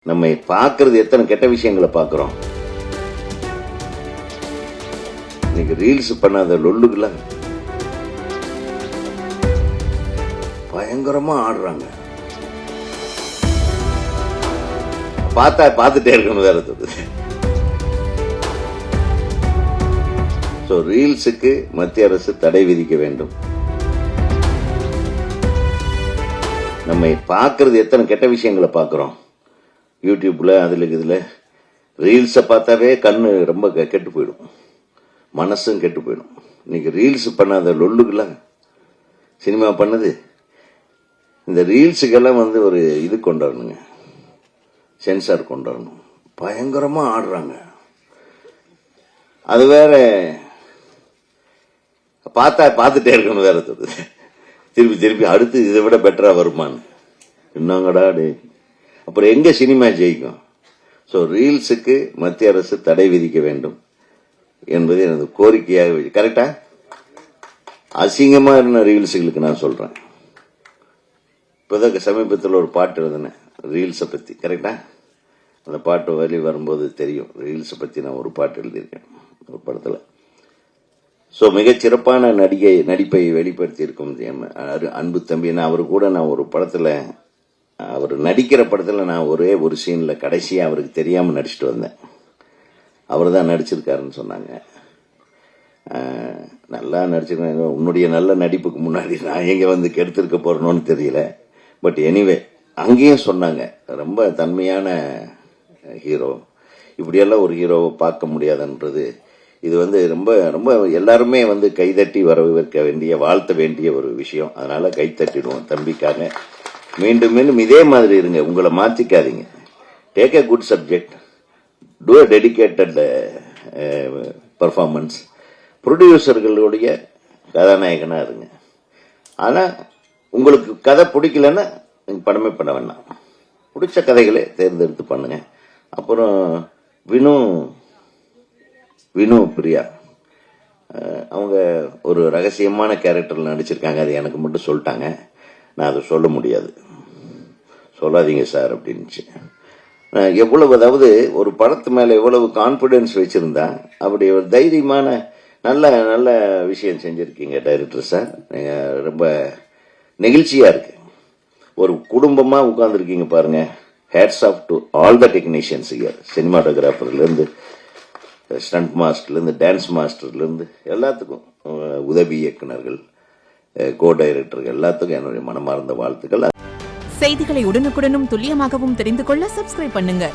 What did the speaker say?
நம்ம பார்க்கறது எத்தனை கெட்ட விஷயங்களை பார்க்கிறோம். இன்னைக்கு ரீல்ஸ் பண்ணாத லொல்லுக்குலாம் பயங்கரமா ஆடுறாங்க. பார்த்துட்டே இருக்கணும் வேற சொல்லுது. ரீல்ஸுக்கு மத்திய அரசு தடை விதிக்க வேண்டும். நம்ம பார்க்கறது எத்தனை கெட்ட விஷயங்களை பார்க்கிறோம். யூடியூப்ல இதுல ரீல்ஸை பார்த்தாவே கண்ணு ரொம்ப கெட்டு போயிடும், மனசும் கெட்டு போயிடும். இன்னைக்கு ரீல்ஸ் பண்ணாத லொல்லுக்கெல்லாம் சினிமா பண்ணது. இந்த ரீல்ஸுக்கெல்லாம் ஒரு இது கொண்டாடணுங்க, சென்சார் கொண்டாடணும். பயங்கரமா ஆடுறாங்க. அது வேற பார்த்துட்டே இருக்கணும் வேற சொல்லுது. திருப்பி அடுத்து இதை விட பெட்டரா வருமானு என்னங்கடா. அப்புறம் எங்க சினிமா ஜெயிக்கும்? ரீல்ஸுக்கு மத்திய அரசு தடை விதிக்க வேண்டும் என்பது எனது கோரிக்கையாக. கரெக்டா? அசிங்கமா இருந்த ரீல்ஸுகளுக்கு நான் சொல்றேன். இப்போதான் சமீபத்தில் ஒரு பாட்டு எழுதினேன் ரீல்ஸை பத்தி. கரெக்டா? அந்த பாட்டு வழி வரும்போது தெரியும். ரீல்ஸை பத்தி நான் ஒரு பாட்டு எழுதியிருக்கேன் ஒரு படத்துல. மிகச் சிறப்பான நடிப்பை வெளிப்படுத்தி இருக்கும் அன்பு தம்பி. அவரு கூட நான் ஒரு படத்துல, அவர் நடிக்கிற படத்துல நான் ஒரே ஒரு சீன்ல கடைசியா அவருக்கு தெரியாம நடிச்சுட்டு வந்தேன். அவர் தான் நடிச்சிருக்காருன்னு சொன்னாங்க. நல்லா நடிச்சிருக்கேன். உன்னுடைய நல்ல நடிப்புக்கு முன்னாடி நான் எங்க கெடுத்திருக்க போறேன்னு தெரியல. பட் எனிவே அங்கேயும் சொன்னாங்க, ரொம்ப தன்மையான ஹீரோ, இப்படியெல்லாம் ஒரு ஹீரோவை பார்க்க முடியாதுன்றது. இது ரொம்ப ரொம்ப எல்லாருமே கைதட்டி வரவேற்க வேண்டிய, வாழ்த்த வேண்டிய ஒரு விஷயம். அதனால கைத்தட்டிடுவோம் தம்பிக்காக. மீண்டும் மீண்டும் இதே மாதிரி இருங்க, உங்களை மாற்றிக்காதீங்க. Take a good subject, do a dedicated performance. ப்ரொடியூசர்களுடைய கதாநாயகனா இருங்க. ஆனா உங்களுக்கு கதை பிடிக்கலன்னா படமே பண்ண வேண்டாம். பிடிச்ச கதைகளை தேர்ந்தெடுத்து பண்ணுங்க. அப்புறம் வினு பிரியா அவங்க ஒரு ரகசியமான கேரக்டர்ல நடிச்சிருக்காங்க. அது எனக்கு மட்டும் சொல்லிட்டாங்க, நான் அதை சொல்ல முடியாது. சொல்லாதீங்க சார் அப்படின்னுச்சு. எவ்வளவு, அதாவது ஒரு படத்து மேல எவ்வளவு கான்பிடன்ஸ் வச்சிருந்தா அப்படி ஒரு தைரியமான நல்ல நல்ல விஷயம் செஞ்சிருக்கீங்க டைரக்டர் சார். ரொம்ப நெகிழ்ச்சியா இருக்கு. ஒரு குடும்பமா உட்கார்ந்துருக்கீங்க பாருங்க. Hats off to all the technicians here. சினிமாட்டோகிராஃபர்ல இருந்து, ஸ்டண்ட் மாஸ்டர்ல இருந்து, டான்ஸ் மாஸ்டர்ல இருந்து எல்லாத்துக்கும், உதவி இயக்குநர்கள், கோ டைரக்டர்கள் எல்லாத்துக்கும் என்னுடைய மனமார்ந்த வாழ்த்துக்கள். செய்திகளை உடனுக்குடனும் துல்லியமாகவும் தெரிந்து கொள்ள சப்ஸ்கிரைப் பண்ணுங்க.